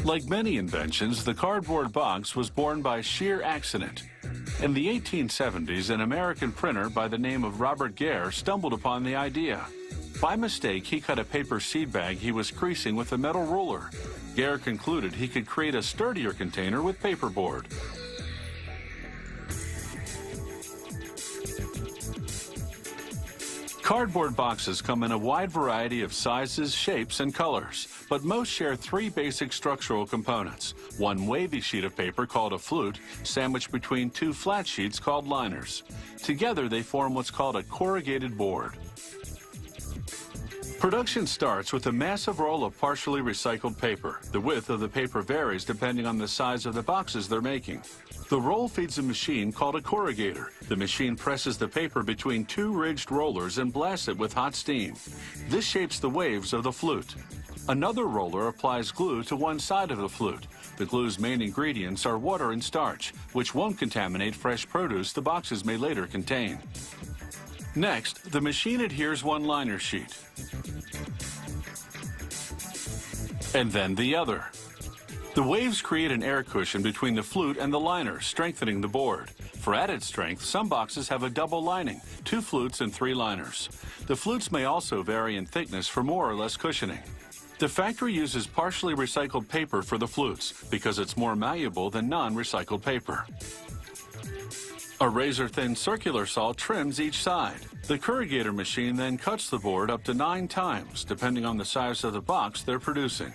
Like many inventions, the cardboard box was born by sheer accident. In the 1870s, an American printer by the name of Robert Gare stumbled upon the idea. By mistake, he cut a paper seed bag he was creasing with a metal ruler. Gare concluded he could create a sturdier container with paperboard. Cardboard boxes come in a wide variety of sizes, shapes, and colors, but most share three basic structural components. One wavy sheet of paper called a flute, sandwiched between two flat sheets called liners. Together, they form what's called a corrugated board. Production starts with a massive roll of partially recycled paper. The width of the paper varies depending on the size of the boxes they're making. The roll feeds a machine called a corrugator. The machine presses the paper between two ridged rollers and blasts it with hot steam. This shapes the waves of the flute. Another roller applies glue to one side of the flute. The glue's main ingredients are water and starch, which won't contaminate fresh produce the boxes may later contain. Next, the machine adheres one liner sheet, and then the other. The waves create an air cushion between the flute and the liner, strengthening the board. For added strength, some boxes have a double lining, 2 flutes and 3 liners. The flutes may also vary in thickness for more or less cushioning. The factory uses partially recycled paper for the flutes because it's more malleable than non-recycled paper. A razor-thin circular saw trims each side. The corrugator machine then cuts the board up to 9 times, depending on the size of the box they're producing.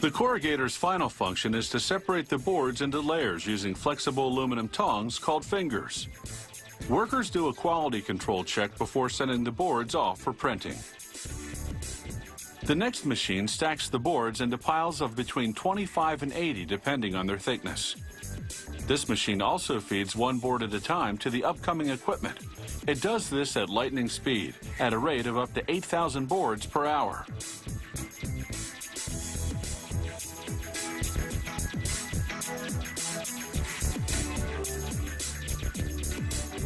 The corrugator's final function is to separate the boards into layers using flexible aluminum tongs called fingers. Workers do a quality control check before sending the boards off for printing. The next machine stacks the boards into piles of between 25 and 80 depending on their thickness. This machine also feeds one board at a time to the upcoming equipment. It does this at lightning speed, at a rate of up to 8,000 boards per hour.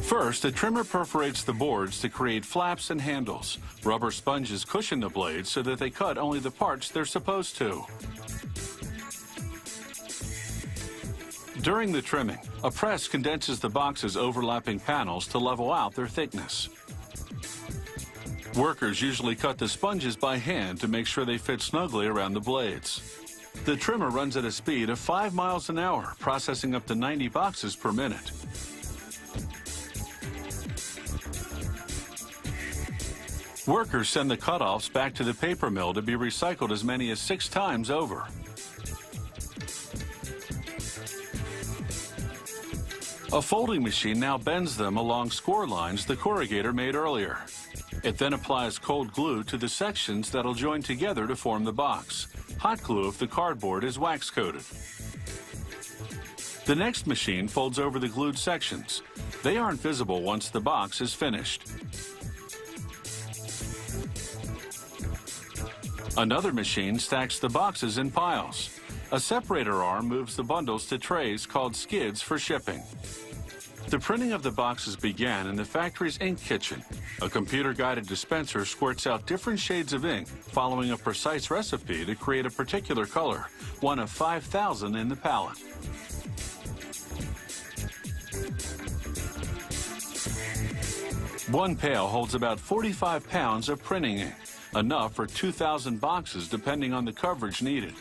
First, the trimmer perforates the boards to create flaps and handles. Rubber sponges cushion the blades so that they cut only the parts they're supposed to. During the trimming, a press condenses the box's overlapping panels to level out their thickness. Workers usually cut the sponges by hand to make sure they fit snugly around the blades. The trimmer runs at a speed of 5 miles an hour, processing up to 90 boxes per minute. Workers send the cutoffs back to the paper mill to be recycled as many as 6 times over. A folding machine now bends them along score lines the corrugator made earlier. It then applies cold glue to the sections that'll join together to form the box. Hot glue if the cardboard is wax coated. The next machine folds over the glued sections. They aren't visible once the box is finished. Another machine stacks the boxes in piles. A separator arm moves the bundles to trays called skids for shipping. The printing of the boxes began in the factory's ink kitchen. A computer-guided dispenser squirts out different shades of ink, following a precise recipe to create a particular color, one of 5,000 in the palette. One pail holds about 45 pounds of printing ink, enough for 2,000 boxes depending on the coverage needed.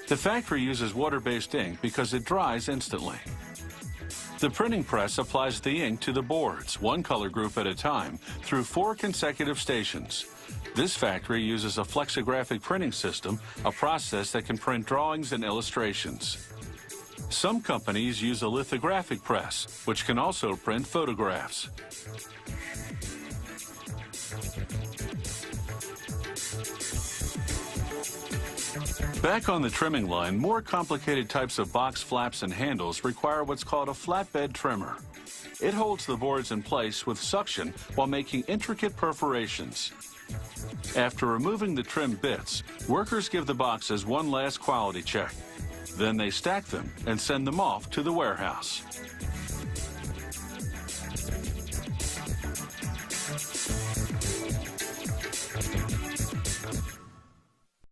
The factory uses water-based ink because it dries instantly. The printing press applies the ink to the boards, one color group at a time, through 4 consecutive stations. This factory uses a flexographic printing system, a process that can print drawings and illustrations. Some companies use a lithographic press, which can also print photographs. Back on the trimming line, more complicated types of box flaps and handles require what's called a flatbed trimmer. It holds the boards in place with suction while making intricate perforations. After removing the trimmed bits, workers give the boxes one last quality check. Then they stack them and send them off to the warehouse.